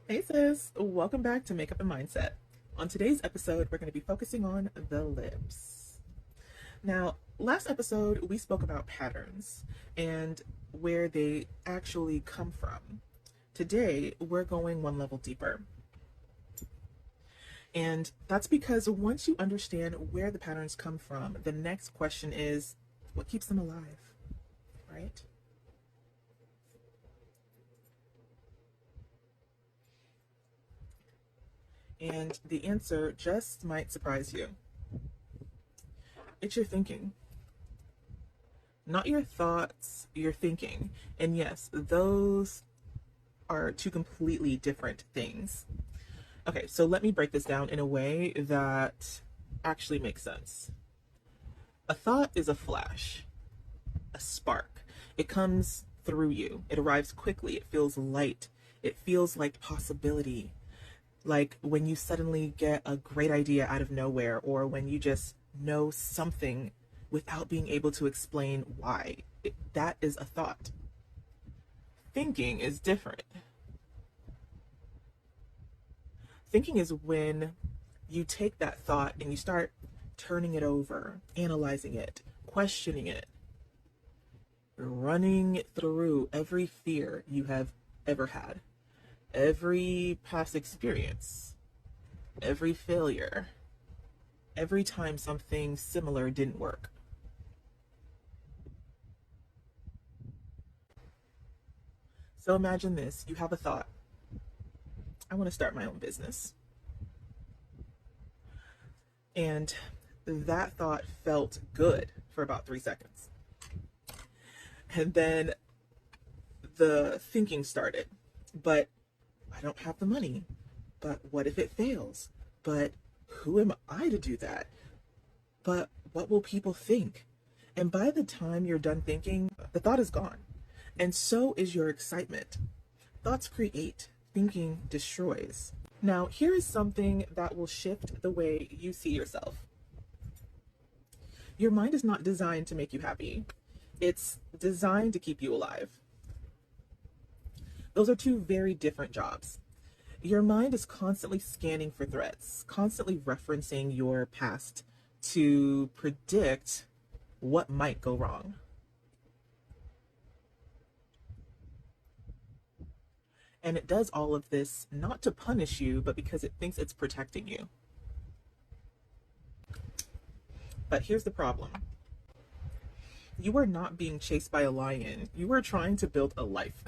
Hey sis, welcome back to Makeup and Mindset. On today's episode, we're going to be focusing on the lips. Now, last episode, we spoke about patterns and where they actually come from. Today, we're going one level deeper. And that's because once you understand where the patterns come from, the next question is what keeps them alive, right? And the answer just might surprise you. It's your thinking. Not your thoughts, your thinking. And yes, those are two completely different things. Okay, so let me break this down in a way that actually makes sense. A thought is a flash, a spark. It comes through you, it arrives quickly, it feels light, it feels like possibility. Like when you suddenly get a great idea out of nowhere, or when you just know something without being able to explain why. That is a thought. Thinking is different. Thinking is when you take that thought and you start turning it over, analyzing it, questioning it, running through every fear you have ever had, every past experience, every failure, every time something similar didn't work. So imagine this, you have a thought. I want to start my own business. And that thought felt good for about 3 seconds. And then the thinking started. But I don't have the money. But what if it fails? But who am I to do that? But what will people think? And by the time you're done thinking, the thought is gone. And so is your excitement. Thoughts create, thinking destroys. Now, here is something that will shift the way you see yourself. Your mind is not designed to make you happy. It's designed to keep you alive. Those are two very different jobs. Your mind is constantly scanning for threats, constantly referencing your past to predict what might go wrong. And it does all of this not to punish you, but because it thinks it's protecting you. But here's the problem. You are not being chased by a lion. You are trying to build a life.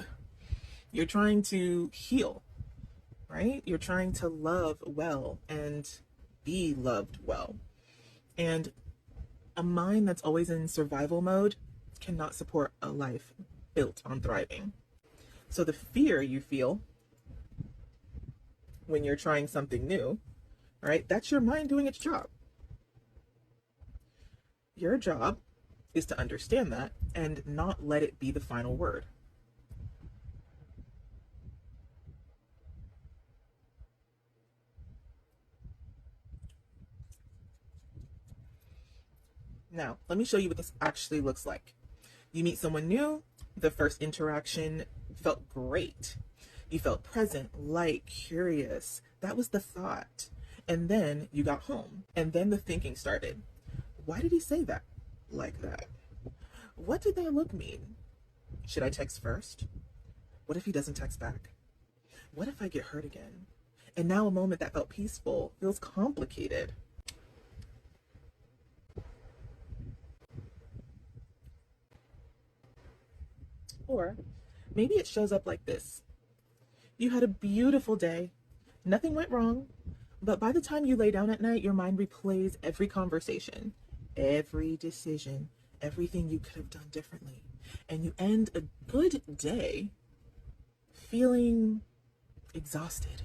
You're trying to heal, right? You're trying to love well and be loved well. And a mind that's always in survival mode cannot support a life built on thriving. So the fear you feel when you're trying something new, right? That's your mind doing its job. Your job is to understand that and not let it be the final word. Now, let me show you what this actually looks like. You meet someone new, the first interaction felt great. You felt present, light, curious. That was the thought. And then you got home, and then the thinking started. Why did he say that like that? What did that look mean? Should I text first? What if he doesn't text back? What if I get hurt again? And now a moment that felt peaceful feels complicated. Or maybe it shows up like this. You had a beautiful day. Nothing went wrong. But by the time you lay down at night, your mind replays every conversation, every decision, everything you could have done differently. And you end a good day feeling exhausted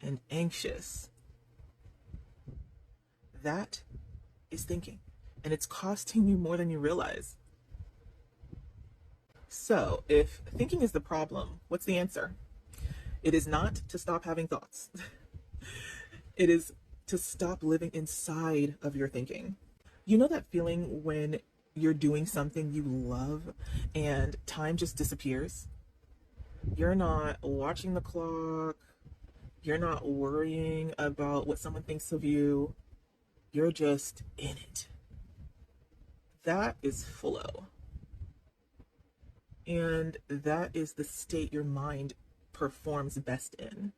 and anxious. That is thinking, and it's costing you more than you realize. So, if thinking is the problem, what's the answer? It is not to stop having thoughts. It is to stop living inside of your thinking. You know that feeling when you're doing something you love and time just disappears? You're not watching the clock, You're not worrying about what someone thinks of you. You're just in it. That is flow. And that is the state your mind performs best in.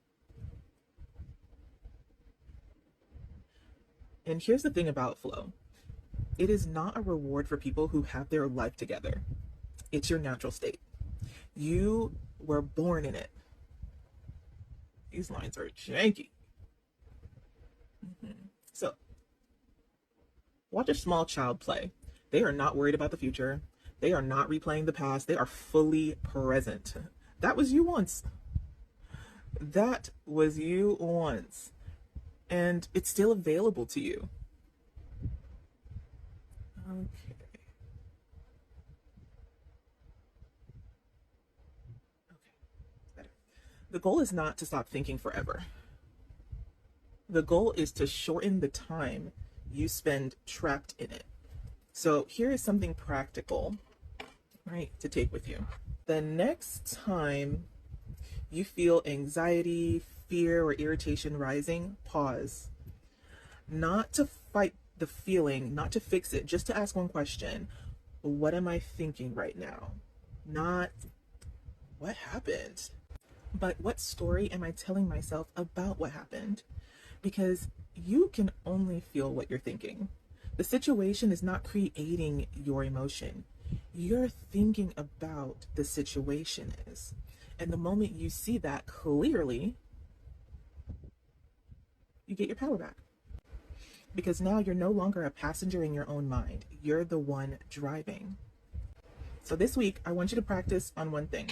And here's the thing about flow. It is not a reward for people who have their life together. It's your natural state. You were born in it. These lines are janky. So, watch a small child play. They are not worried about the future. They are not replaying the past. They are fully present. That was you once. That was you once. And it's still available to you. Okay. Better. The goal is not to stop thinking forever. The goal is to shorten the time you spend trapped in it. So here is something practical, right, to take with you. The next time you feel anxiety, fear, or irritation rising, pause. Not to fight the feeling, not to fix it, just to ask one question. What am I thinking right now? Not what happened, but what story am I telling myself about what happened? Because you can only feel what you're thinking. The situation is not creating your emotion. You're thinking about the situation is. And the moment you see that clearly, you get your power back. Because now you're no longer a passenger in your own mind. You're the one driving. So this week, I want you to practice on one thing.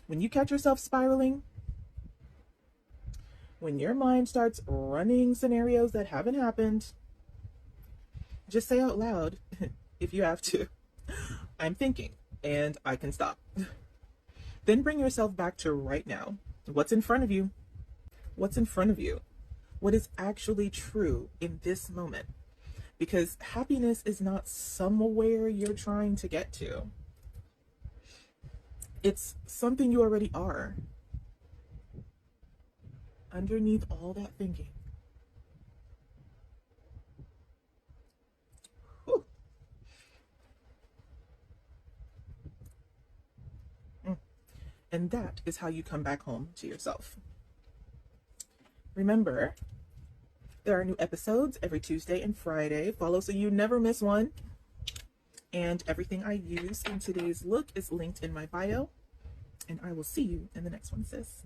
When you catch yourself spiraling, when your mind starts running scenarios that haven't happened, just say out loud, if you have to, I'm thinking, and I can stop. Then bring yourself back to right now. What's in front of you? What's in front of you? What is actually true in this moment? Because happiness is not somewhere you're trying to get to. It's something you already are. Underneath all that thinking. Whew. And that is how you come back home to yourself. Remember, there are new episodes every Tuesday and Friday. Follow so you never miss one. And everything I use in today's look is linked in my bio. And I will see you in the next one, sis.